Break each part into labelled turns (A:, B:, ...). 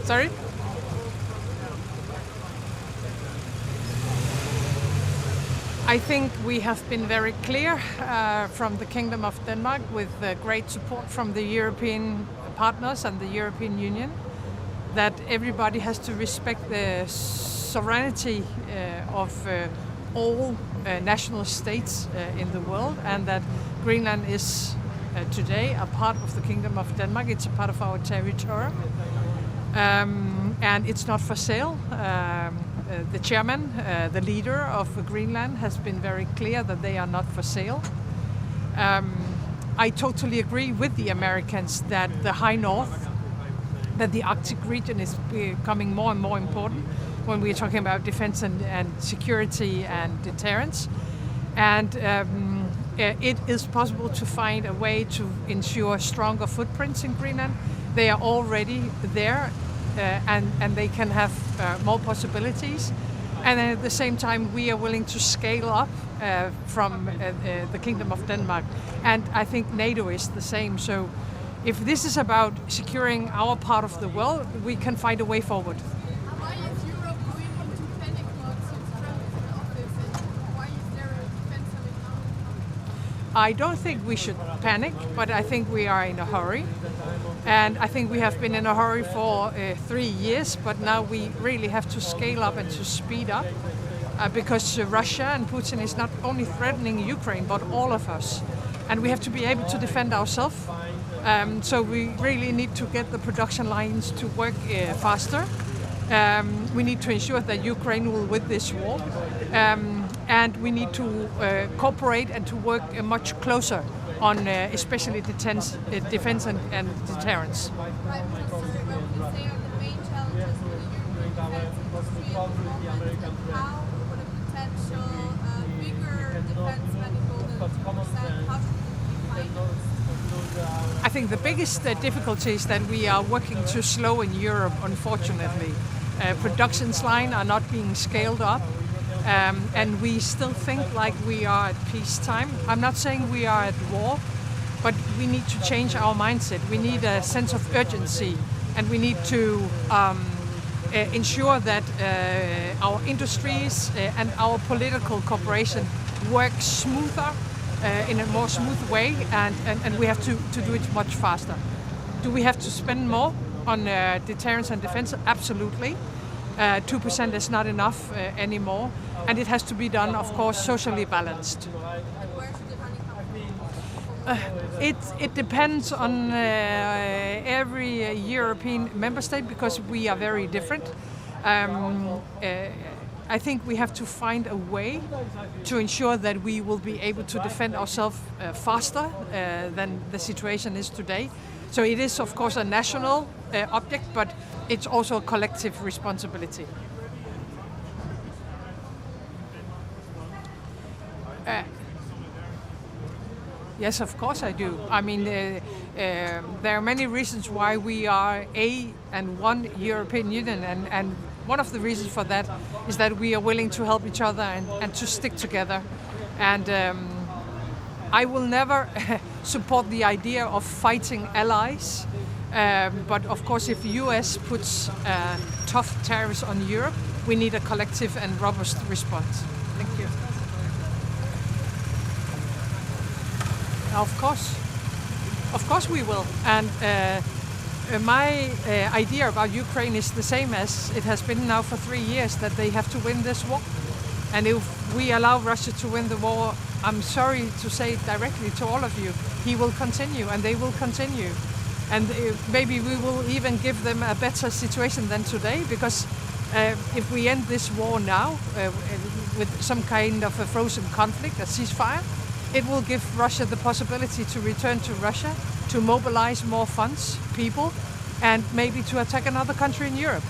A: Sorry? I think we have been very clear from the Kingdom of Denmark with great support from the European partners and the European Union that everybody has to respect the sovereignty of all national states in the world, and that Greenland is today a part of the Kingdom of Denmark. It's a part of our territory, and it's not for sale. The chairman, the leader of Greenland, has been very clear that they are not for sale. I totally agree with the Americans that the High North, that the Arctic region is becoming more and more important when we're talking about defense and security and deterrence. And it is possible to find a way to ensure stronger footprints in Greenland. They are already there, and they can have more possibilities. And at the same time, we are willing to scale up from the Kingdom of Denmark. And I think NATO is the same. So if this is about securing our part of the world, we can find a way forward.
B: Why is Europe going into panic mode since Trump is in office, and why is there a defense summit now?
A: I don't think we should panic, but I think we are in a hurry. And I think we have been in a hurry for 3 years, but now we really have to scale up and to speed up because Russia and Putin is not only threatening Ukraine, but all of us. And we have to be able to defend ourselves. So we really need to get the production lines to work faster. We need to ensure that Ukraine will win this war. And we need to cooperate and to work much closer on especially defense and deterrence.
B: Right, because what would you say are the main challenges for the European defense industry at the moment, and how would a potential bigger defense spending goal than 2%, how should it be financed?
A: I think the biggest difficulty is that we are working too slow in Europe, unfortunately. Productions line are not being scaled up. And we still think like we are at peacetime. I'm not saying we are at war, but we need to change our mindset. We need a sense of urgency, and we need to ensure that our industries and our political cooperation work smoother, in a more smooth way, and we have to do it much faster. Do we have to spend more on deterrence and defense? Absolutely. 2% is not enough anymore, and it has to be done, of course, socially balanced.
B: And where should the money come from?
A: It depends on every European member state because we are very different. I think we have to find a way to ensure that we will be able to defend ourselves faster than the situation is today. So it is, of course, a national object, but it's also a collective responsibility. Yes, of course I do. I mean, there are many reasons why we are one European Union, and one of the reasons for that is that we are willing to help each other and to stick together. And I will never support the idea of fighting allies, but of course if US puts tough tariffs on Europe, we need a collective and robust response. Thank you. Of course we will. And my idea about Ukraine is the same as it has been now for 3 years, that they have to win this war. And if we allow Russia to win the war, I'm sorry to say it directly to all of you, he will continue and they will continue. And maybe we will even give them a better situation than today, because if we end this war now with some kind of a frozen conflict, a ceasefire, it will give Russia the possibility to return to Russia, to mobilize more funds, people, and maybe to attack another country in Europe.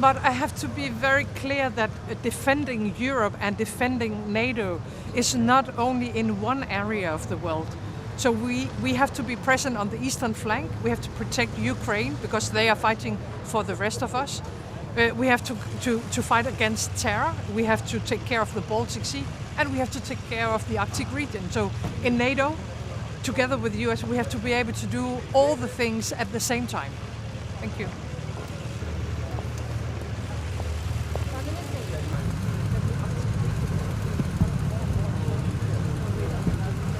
A: But I have to be very clear that defending Europe and defending NATO is not only in one area of the world. So we have to be present on the eastern flank. We have to protect Ukraine because they are fighting for the rest of us. We have to fight against terror. We have to take care of the Baltic Sea, and we have to take care of the Arctic region. So in NATO, together with the US, we have to be able to do all the things at the same time. Thank you.